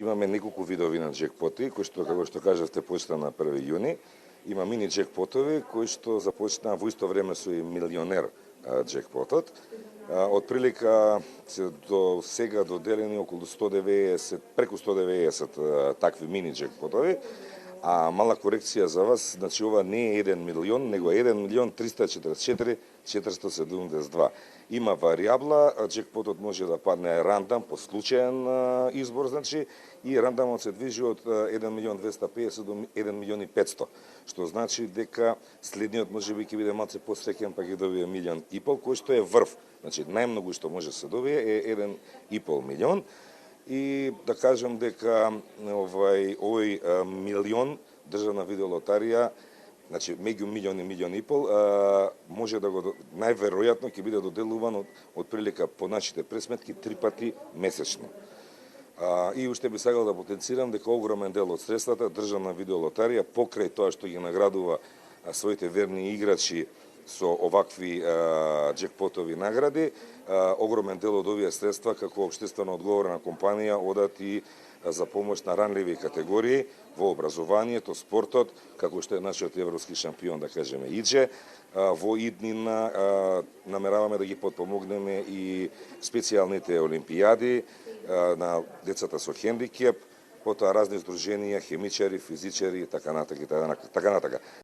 Имаме неколку видови на джекпоти, кои што, како што кажавте, почна на 1 јуни. Има мини джекпотови, кои што започнаа во исто време со и милионер джекпотот. Од прилика до сега доделени околу 190, преку 190 такви мини джекпотови. А мала корекција за вас, значи ова не е 1 милион, него 1 милион 344 472. Има варијабла, джекпотот може да падне рандам по случаен избор, значи, и рандамот се движи од 1 милион 250 до 1 милион и 500, што значи дека следниот можеби ќе биде малце посреќен, па ќе добие милион и пол, кој што е врв. Значи, најмногу што може се добие е 1,5 милион. И да кажам дека овој милион државна видеолотарија, значи меѓу милион и милион и пол, може да го најверојатно ќе биде доделуван од прилика по нашите пресметки 3 пати месечно. И уште би сакал да потенцирам дека огромен дел од средствата државна видеолотарија покрај тоа што ги наградува своите верни играчи со овакви джекпотови награди, огромен дел од овие средства како општествено одговорна компанија одат и за помош на ранливи категории во образованието, спортот, како што е нашиот европски шампион, да кажеме, Идже. Во иднина намераваме да ги подпомогнеме и специјалните олимпијади на децата со хендикеп, потоа разни здруженија, хемичари, физичари и така натака.